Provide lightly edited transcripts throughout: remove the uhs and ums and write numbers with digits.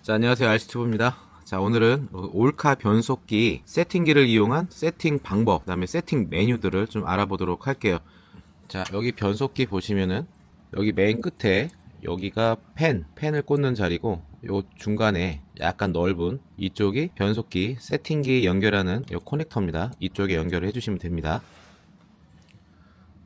자, 안녕하세요. RC튜브입니다. 자, 오늘은 올카 변속기 세팅기를 이용한 세팅 방법, 그 다음에 세팅 메뉴들을 좀 알아보도록 할게요. 자, 여기 변속기 보시면은 여기 맨 끝에 여기가 펜을 꽂는 자리고, 요 중간에 약간 넓은 이쪽이 변속기 세팅기 연결하는 요 커넥터입니다. 이쪽에 연결을 해주시면 됩니다.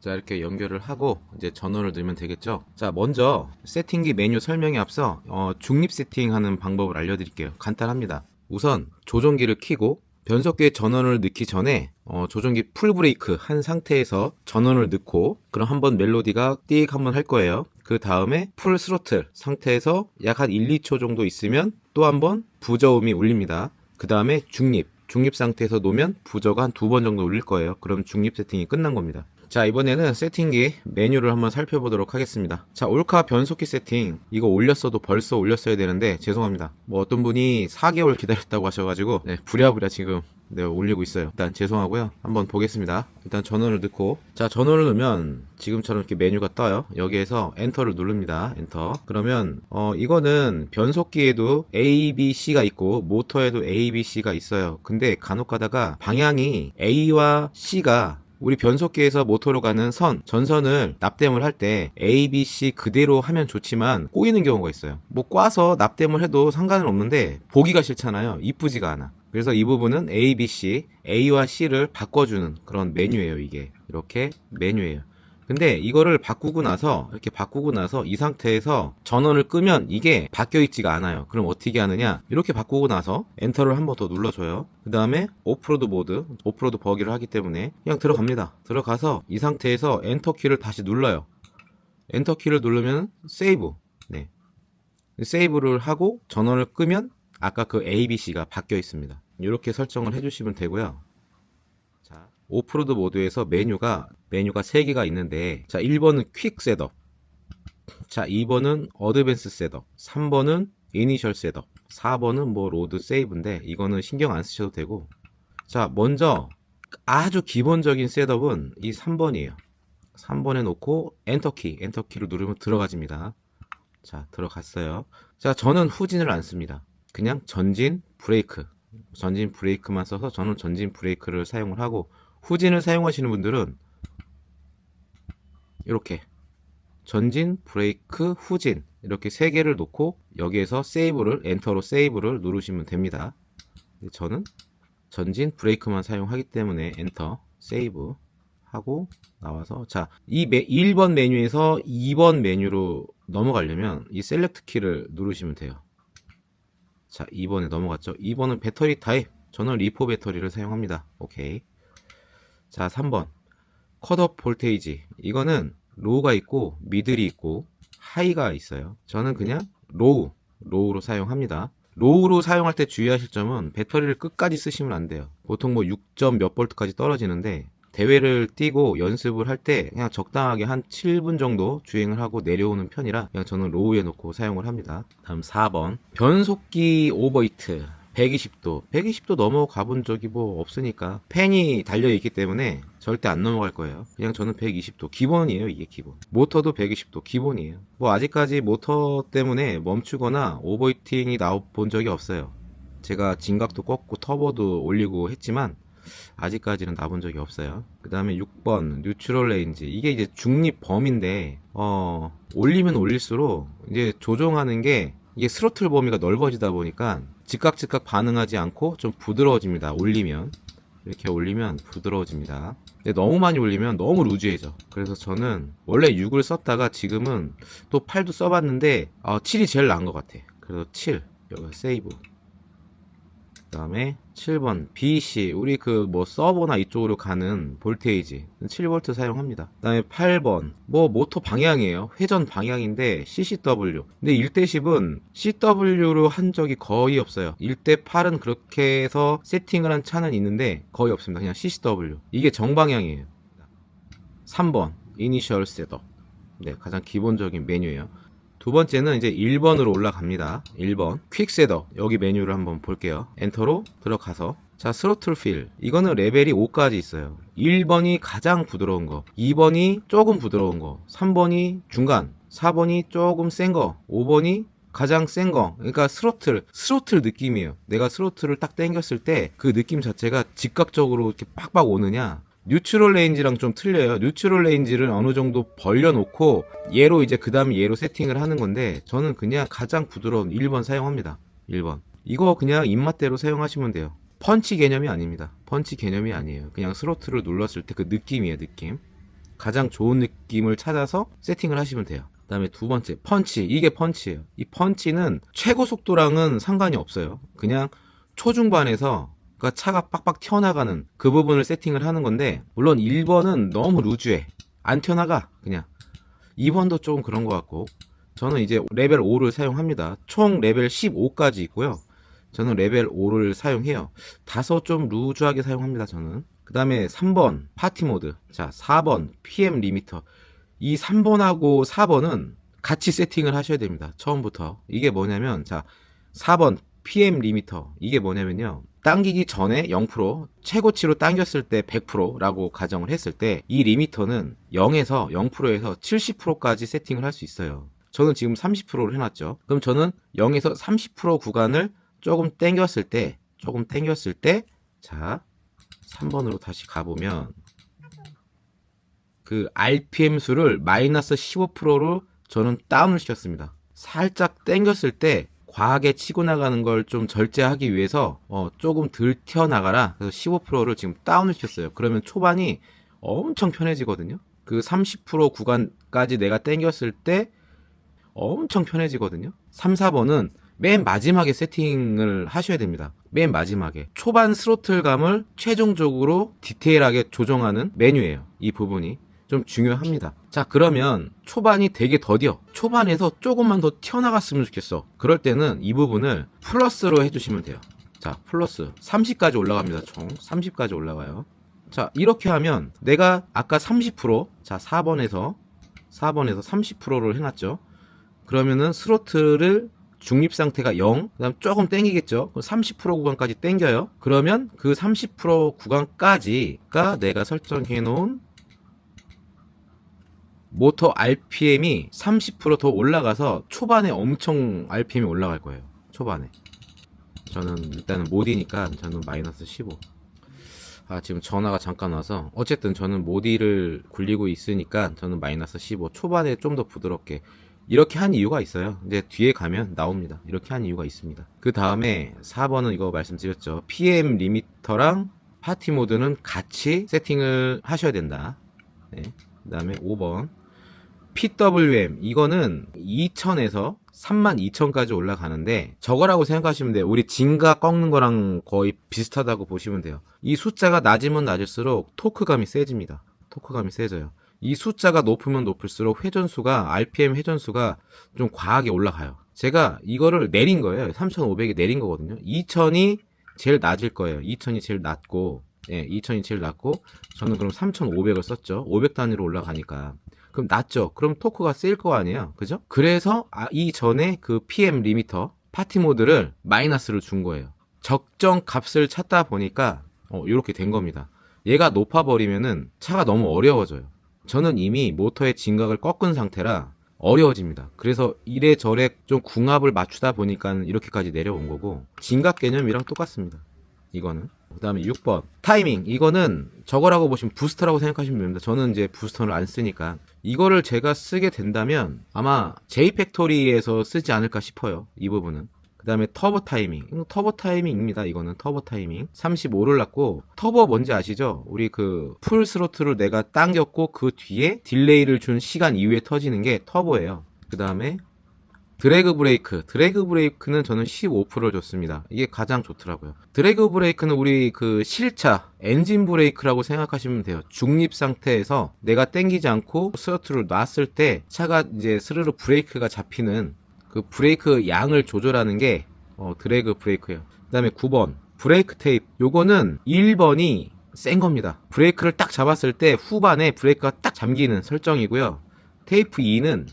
자, 이렇게 연결을 하고 이제 전원을 넣으면 되겠죠. 자, 먼저 세팅기 메뉴 설명에 앞서 중립 세팅하는 방법을 알려드릴게요. 간단합니다. 우선 조종기를 켜고 변속기에 전원을 넣기 전에 조종기 풀 브레이크 한 상태에서 전원을 넣고, 그럼 한번 멜로디가 띡 한번 할 거예요. 그 다음에 풀 스로틀 상태에서 약 한 1, 2초 정도 있으면 또 한번 부저음이 울립니다. 그 다음에 중립 상태에서 놓으면 부저가 한 2번 정도 울릴 거예요. 그럼 중립 세팅이 끝난 겁니다. 자, 이번에는 세팅기 메뉴를 한번 살펴보도록 하겠습니다. 자, 올카 변속기 세팅, 이거 올렸어도 벌써 올렸어야 되는데 죄송합니다. 뭐 어떤 분이 4개월 기다렸다고 하셔가지고 부랴부랴 지금 올리고 있어요. 일단 죄송하고요. 한번 보겠습니다. 일단 전원을 넣고, 자, 전원을 넣으면 지금처럼 이렇게 메뉴가 떠요. 여기에서 엔터를 누릅니다. 엔터. 그러면 이거는 변속기에도 A, B, C가 있고 모터에도 A, B, C가 있어요. 근데 간혹 가다가 방향이 A와 C가 우리 변속기에서 모터로 가는 전선을 납땜을 할 때 A, B, C 그대로 하면 좋지만 꼬이는 경우가 있어요. 뭐 꽈서 납땜을 해도 상관은 없는데 보기가 싫잖아요. 이쁘지가 않아. 그래서 이 부분은 A, B, C, A와 C를 바꿔주는 그런 메뉴예요. 이게 이렇게 메뉴예요. 근데 이거를 이렇게 바꾸고 나서 이 상태에서 전원을 끄면 이게 바뀌어 있지가 않아요. 그럼 어떻게 하느냐, 이렇게 바꾸고 나서 엔터를 한 번 더 눌러줘요. 그 다음에 오프로드 버기를 하기 때문에 그냥 들어갑니다. 들어가서 이 상태에서 엔터 키를 다시 눌러요. 엔터 키를 누르면 세이브, 세이브를 하고 전원을 끄면 아까 그 ABC가 바뀌어 있습니다. 이렇게 설정을 해주시면 되고요. 자, 오프로드 모드에서 메뉴가 3개가 있는데, 자, 1번은 퀵 셋업, 자, 2번은 어드밴스 셋업, 3번은 이니셜 셋업, 4번은 뭐 로드 세이브인데 이거는 신경 안 쓰셔도 되고, 자, 먼저 아주 기본적인 셋업은 이 3번이에요. 3번에 놓고 엔터키를 누르면 들어가집니다. 자, 들어갔어요. 자, 저는 후진을 안 씁니다. 그냥 전진 브레이크만 써서 저는 전진 브레이크를 사용을 하고, 후진을 사용하시는 분들은 이렇게 전진, 브레이크, 후진 이렇게 3개를 놓고 여기에서 엔터로 세이브를 누르시면 됩니다. 저는 전진, 브레이크만 사용하기 때문에 엔터, 세이브 하고 나와서, 자, 이 1번 메뉴에서 2번 메뉴로 넘어가려면 이 셀렉트 키를 누르시면 돼요. 자, 2번에 넘어갔죠. 2번은 배터리 타입, 저는 리포 배터리를 사용합니다. 오케이. 자, 3번 컷업 볼테이지, 이거는 로우가 있고 미들이 있고 하이가 있어요. 저는 그냥 로우로 사용합니다. 로우로 사용할 때 주의하실 점은 배터리를 끝까지 쓰시면 안 돼요. 보통 뭐 6점 몇 볼트까지 떨어지는데 대회를 뛰고 연습을 할 때 그냥 적당하게 한 7분 정도 주행을 하고 내려오는 편이라 그냥 저는 로우에 놓고 사용을 합니다. 다음 4번 변속기 오버히트 120도 넘어가 본 적이 뭐 없으니까, 팬이 달려있기 때문에 절대 안 넘어갈 거예요. 그냥 저는 120도 기본이에요. 이게 기본. 모터도 120도 기본이에요. 뭐 아직까지 모터 때문에 멈추거나 오버히팅이 나와본 적이 없어요. 제가 진각도 꺾고 터보도 올리고 했지만 아직까지는 나본 적이 없어요. 그 다음에 6번 뉴트럴 레인지, 이게 이제 중립 범위인데 올리면 올릴수록 이제 조종하는 게, 이게 스로틀 범위가 넓어지다 보니까 즉각 반응하지 않고 좀 부드러워집니다. 이렇게 올리면 부드러워집니다. 근데 너무 많이 올리면 너무 루즈해져. 그래서 저는 원래 6을 썼다가 지금은 또 8도 써봤는데 7이 제일 나은 것 같아. 그래서 7 여기 세이브. 그 다음에 7번 BC, 우리 그 뭐 서버나 이쪽으로 가는 볼테이지 7V 사용합니다. 그 다음에 8번 뭐 모터 방향이에요. 회전 방향인데 CCW. 근데 1대10은 CW로 한 적이 거의 없어요. 1대8은 그렇게 해서 세팅을 한 차는 있는데 거의 없습니다. 그냥 CCW. 이게 정방향이에요. 3번 이니셜 셋업, 가장 기본적인 메뉴예요. 두 번째는 이제 1번으로 올라갑니다. 1번 퀵 셋업, 여기 메뉴를 한번 볼게요. 엔터로 들어가서, 자, 스로틀 필, 이거는 레벨이 5까지 있어요. 1번이 가장 부드러운 거, 2번이 조금 부드러운 거, 3번이 중간, 4번이 조금 센 거, 5번이 가장 센 거, 그러니까 스로틀 느낌이에요. 내가 스로틀을 딱 당겼을 때 그 느낌 자체가 즉각적으로 이렇게 빡빡 오느냐. 뉴트럴 레인지랑 좀 틀려요. 뉴트럴 레인지를 어느 정도 벌려놓고 얘로 이제 그 다음에 얘로 세팅을 하는 건데, 저는 그냥 가장 부드러운 1번 사용합니다. 1번. 이거 그냥 입맛대로 사용하시면 돼요. 펀치 개념이 아닙니다. 펀치 개념이 아니에요. 그냥 스로틀을 눌렀을 때 그 느낌이에요. 느낌. 가장 좋은 느낌을 찾아서 세팅을 하시면 돼요. 그 다음에 두 번째, 펀치. 이게 펀치예요. 이 펀치는 최고 속도랑은 상관이 없어요. 그냥 초중반에서 그러니까 차가 빡빡 튀어나가는 그 부분을 세팅을 하는 건데, 물론 1번은 너무 루즈해. 안 튀어나가. 그냥 2번도 조금 그런 것 같고, 저는 이제 레벨 5를 사용합니다. 총 레벨 15까지 있고요. 저는 레벨 5를 사용해요. 다소 좀 루즈하게 사용합니다, 저는. 그 다음에 3번 파티 모드. 자, 4번 PM 리미터. 이 3번하고 4번은 같이 세팅을 하셔야 됩니다. 처음부터. 이게 뭐냐면, 자, 4번 PM 리미터. 이게 뭐냐면요, 당기기 전에 0%, 최고치로 당겼을 때 100%라고 가정을 했을 때, 이 리미터는 0에서 0%에서 70%까지 세팅을 할 수 있어요. 저는 지금 30%를 해놨죠. 그럼 저는 0에서 30% 구간을 조금 당겼을 때, 자, 3번으로 다시 가보면, 그 RPM 수를 마이너스 15%로 저는 다운을 시켰습니다. 살짝 당겼을 때 과하게 치고 나가는 걸 좀 절제하기 위해서 조금 덜 튀어나가라. 그래서 15%를 지금 다운을 시켰어요. 그러면 초반이 엄청 편해지거든요. 그 30% 구간까지 내가 당겼을 때 엄청 편해지거든요. 3, 4번은 맨 마지막에 세팅을 하셔야 됩니다. 맨 마지막에. 초반 스로틀감을 최종적으로 디테일하게 조정하는 메뉴예요. 이 부분이 좀 중요합니다. 자, 그러면 초반이 되게 더뎌. 초반에서 조금만 더 튀어나갔으면 좋겠어. 그럴 때는 이 부분을 플러스로 해주시면 돼요. 자, 플러스 30까지 올라갑니다. 총 30까지 올라가요. 자, 이렇게 하면 내가 아까 30%, 자, 4번에서 30%를 해놨죠. 그러면은 스로틀을 중립 상태가 0, 그 다음 조금 땡기겠죠. 30% 구간까지 땡겨요. 그러면 그 30% 구간까지가 내가 설정해 놓은 모터 RPM이 30% 더 올라가서 초반에 엄청 RPM이 올라갈 거예요. 초반에. 저는 일단은 모디니까 저는 마이너스 15. 아, 지금 전화가 잠깐 와서, 어쨌든 저는 모디를 굴리고 있으니까 저는 마이너스 15. 초반에 좀 더 부드럽게. 이렇게 한 이유가 있어요. 이제 뒤에 가면 나옵니다. 이렇게 한 이유가 있습니다. 그 다음에 4번은 이거 말씀드렸죠. PM 리미터랑 파티 모드는 같이 세팅을 하셔야 된다. 네. 그 다음에 5번 PWM. 이거는 2000에서 32,000까지 올라가는데, 저거라고 생각하시면 돼요. 우리 진가 꺾는 거랑 거의 비슷하다고 보시면 돼요. 이 숫자가 낮으면 낮을수록 토크감이 세집니다. 토크감이 세져요. 이 숫자가 높으면 높을수록 회전수가, RPM 회전수가 좀 과하게 올라가요. 제가 이거를 내린 거예요. 3,500에 내린 거거든요. 2,000이 제일 낮을 거예요. 2,000이 제일 낮고, 예, 2,000이 제일 낮고, 저는 그럼 3,500을 썼죠. 500 단위로 올라가니까. 그럼 낮죠. 그럼 토크가 세일 거 아니에요. 그죠? 그래서 이전에 그 PM 리미터, 파티 모드를 마이너스를 준 거예요. 적정 값을 찾다 보니까, 이렇게 된 겁니다. 얘가 높아버리면은 차가 너무 어려워져요. 저는 이미 모터의 진각을 꺾은 상태라 어려워집니다. 그래서 이래저래 좀 궁합을 맞추다 보니까 이렇게까지 내려온 거고, 진각 개념이랑 똑같습니다. 이거는. 그 다음에 6번 타이밍. 이거는 저거라고 보시면 부스터라고 생각하시면 됩니다. 저는 이제 부스터를 안 쓰니까. 이거를 제가 쓰게 된다면 아마 J팩토리에서 쓰지 않을까 싶어요. 이 부분은. 그 다음에 터보 타이밍. 터보 타이밍입니다. 이거는 터보 타이밍. 35를 놨고, 터보 뭔지 아시죠? 우리 그 풀 스로틀을 내가 당겼고 그 뒤에 딜레이를 준 시간 이후에 터지는 게 터보예요. 그 다음에 드래그 브레이크. 드래그 브레이크는 저는 15%를 줬습니다. 이게 가장 좋더라고요. 드래그 브레이크는 우리 그 실차, 엔진 브레이크라고 생각하시면 돼요. 중립 상태에서 내가 당기지 않고 스로틀을 놨을 때 차가 이제 스르르 브레이크가 잡히는 그 브레이크 양을 조절하는 게 드래그 브레이크예요. 그 다음에 9번 브레이크 테이프. 요거는 1번이 센 겁니다. 브레이크를 딱 잡았을 때 후반에 브레이크가 딱 잠기는 설정이고요. 테이프 2는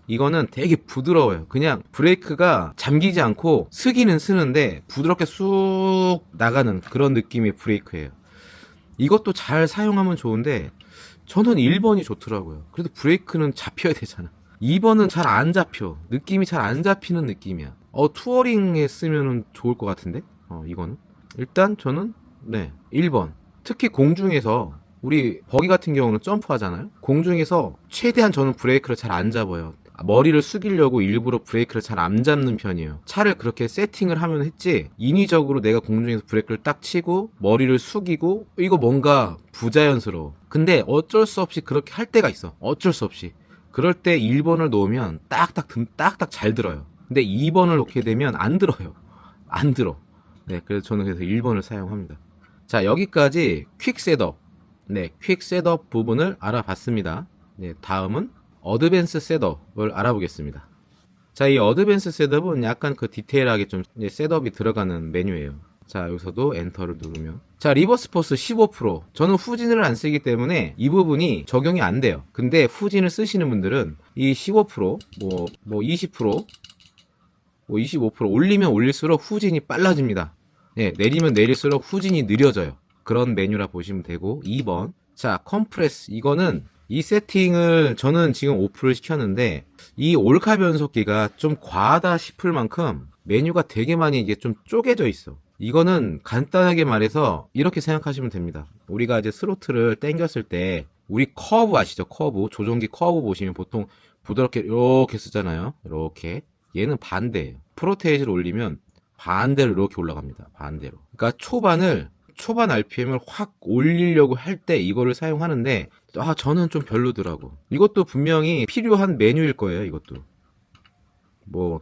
이거는 되게 부드러워요. 그냥 브레이크가 잠기지 않고 쓰기는 쓰는데 부드럽게 쑥 나가는 그런 느낌의 브레이크예요. 이것도 잘 사용하면 좋은데 저는 1번이 좋더라고요. 그래도 브레이크는 잡혀야 되잖아. 2번은 잘 안 잡혀. 느낌이 잘 안 잡히는 느낌이야. 투어링에 쓰면은 좋을 것 같은데? 이거는. 일단 저는, 1번. 특히 공중에서, 우리 버기 같은 경우는 점프하잖아요? 공중에서 최대한 저는 브레이크를 잘 안 잡아요. 머리를 숙이려고 일부러 브레이크를 잘 안 잡는 편이에요. 차를 그렇게 세팅을 하면 했지, 인위적으로 내가 공중에서 브레이크를 딱 치고 머리를 숙이고, 이거 뭔가 부자연스러워. 근데 어쩔 수 없이 그렇게 할 때가 있어. 어쩔 수 없이. 그럴 때 1번을 놓으면 딱딱 잘 들어요. 근데 2번을 놓게 되면 안 들어요. 안 들어. 네, 그래서 저는 1번을 사용합니다. 자, 여기까지 퀵 셋업. 퀵 셋업 부분을 알아봤습니다. 다음은 어드밴스 셋업을 알아보겠습니다. 자, 이 어드밴스 셋업은 약간 디테일하게 좀 셋업이 들어가는 메뉴예요. 자, 여기서도 엔터를 누르면, 자, 리버스 포스 15%. 저는 후진을 안 쓰기 때문에 이 부분이 적용이 안 돼요. 근데 후진을 쓰시는 분들은 이 15%, 20%, 25% 올리면 올릴수록 후진이 빨라집니다. 내리면 내릴수록 후진이 느려져요. 그런 메뉴라 보시면 되고. 2번. 자, 컴프레스. 이거는 이 세팅을 저는 지금 오프를 시켰는데, 이 올카 변속기가 좀 과하다 싶을 만큼 메뉴가 되게 많이 이게 좀 쪼개져 있어. 이거는 간단하게 말해서 이렇게 생각하시면 됩니다. 우리가 이제 스로틀을 당겼을 때, 우리 커브 아시죠? 커브. 조종기 커브 보시면 보통 부드럽게 이렇게 쓰잖아요. 이렇게. 얘는 반대예요. 프로테이지를 올리면 반대로 이렇게 올라갑니다. 반대로. 그러니까 초반 RPM을 확 올리려고 할 때 이거를 사용하는데, 저는 좀 별로더라고. 이것도 분명히 필요한 메뉴일 거예요. 이것도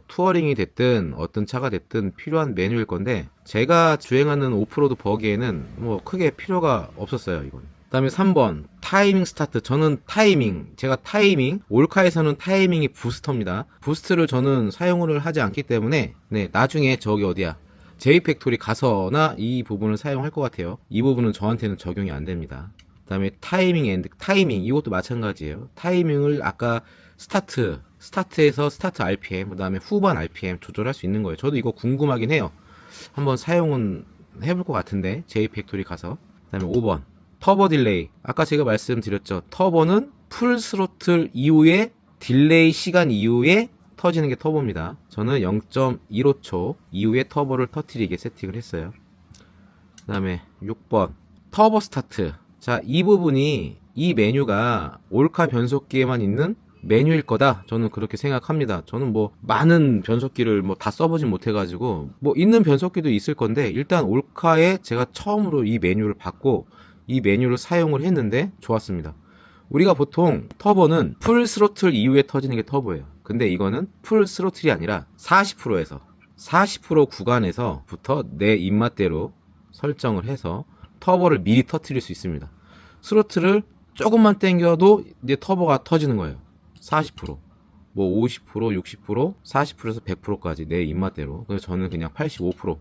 투어링이 됐든 어떤 차가 됐든 필요한 메뉴일 건데, 제가 주행하는 오프로드 버기에는 크게 필요가 없었어요. 이건. 그 다음에 3번 타이밍 스타트. 저는 제가 타이밍, 올카에서는 타이밍이 부스터입니다. 부스트를 저는 사용을 하지 않기 때문에, 나중에 저기 어디야, J팩토리 가서나 이 부분을 사용할 것 같아요. 이 부분은 저한테는 적용이 안 됩니다. 그 다음에 타이밍 이것도 마찬가지예요. 타이밍을 아까 스타트에서 스타트 RPM, 그 다음에 후반 RPM 조절할 수 있는 거예요. 저도 이거 궁금하긴 해요. 한번 사용은 해볼 것 같은데, J팩토리 가서. 그 다음에 5번 터보 딜레이. 아까 제가 말씀드렸죠. 터보는 풀 스로틀 이후에, 딜레이 시간 이후에 터지는 게 터보입니다. 저는 0.15초 이후에 터보를 터트리게 세팅을 했어요. 그 다음에 6번 터보 스타트. 자, 이 부분이, 이 메뉴가 올카 변속기에만 있는 메뉴일 거다, 저는 그렇게 생각합니다. 저는 많은 변속기를 다 써보진 못해가지고, 있는 변속기도 있을 건데, 일단 올카에 제가 처음으로 이 메뉴를 받고 이 메뉴를 사용을 했는데 좋았습니다. 우리가 보통 터보는 풀 스로틀 이후에 터지는 게 터보예요. 근데 이거는 풀 스로틀이 아니라 40% 구간에서부터 내 입맛대로 설정을 해서 터보를 미리 터트릴 수 있습니다. 스로틀을 조금만 당겨도 이제 터보가 터지는 거예요. 40%, 50%, 60%, 40%에서 100%까지 내 입맛대로. 그래서 저는 그냥 85%.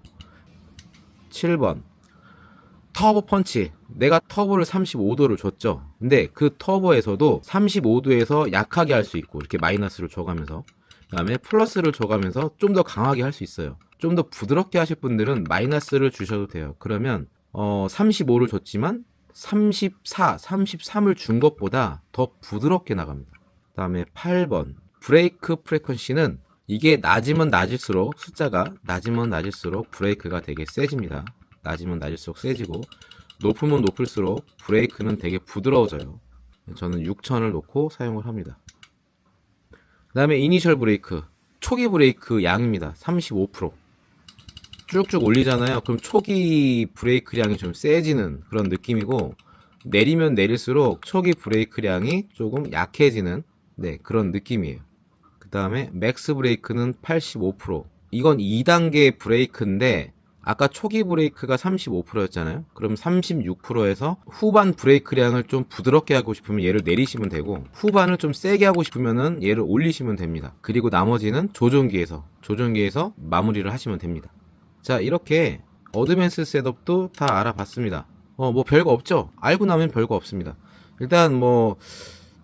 7번 터보 펀치. 내가 터보를 35도를 줬죠. 근데 그 터보에서도 35도에서 약하게 할 수 있고, 이렇게 마이너스를 줘가면서, 그 다음에 플러스를 줘가면서 좀 더 강하게 할 수 있어요. 좀 더 부드럽게 하실 분들은 마이너스를 주셔도 돼요. 그러면 35를 줬지만 33을 준 것보다 더 부드럽게 나갑니다. 그 다음에 8번 브레이크 프리퀀시는, 이게 낮으면 낮을수록, 숫자가 낮으면 낮을수록 브레이크가 되게 세집니다. 낮으면 낮을수록 세지고, 높으면 높을수록 브레이크는 되게 부드러워져요. 저는 6000을 놓고 사용을 합니다. 그 다음에 이니셜 브레이크, 초기 브레이크 양입니다. 35%. 쭉쭉 올리잖아요. 그럼 초기 브레이크량이 좀 세지는 그런 느낌이고, 내리면 내릴수록 초기 브레이크량이 조금 약해지는 그런 느낌이에요. 그 다음에 맥스 브레이크는 85%. 이건 2단계 브레이크인데, 아까 초기 브레이크가 35%였잖아요. 그럼 36%에서 후반 브레이크량을 좀 부드럽게 하고 싶으면 얘를 내리시면 되고, 후반을 좀 세게 하고 싶으면은 얘를 올리시면 됩니다. 그리고 나머지는 조종기에서 마무리를 하시면 됩니다. 자, 이렇게 어드밴스 셋업도 다 알아봤습니다. 별거 없죠? 알고 나면 별거 없습니다. 일단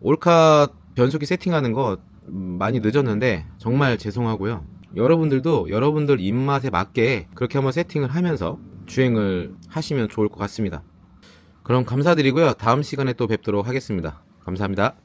올카 변속기 세팅하는 거 많이 늦었는데 정말 죄송하고요. 여러분들도 여러분들 입맛에 맞게 그렇게 한번 세팅을 하면서 주행을 하시면 좋을 것 같습니다. 그럼 감사드리고요. 다음 시간에 또 뵙도록 하겠습니다. 감사합니다.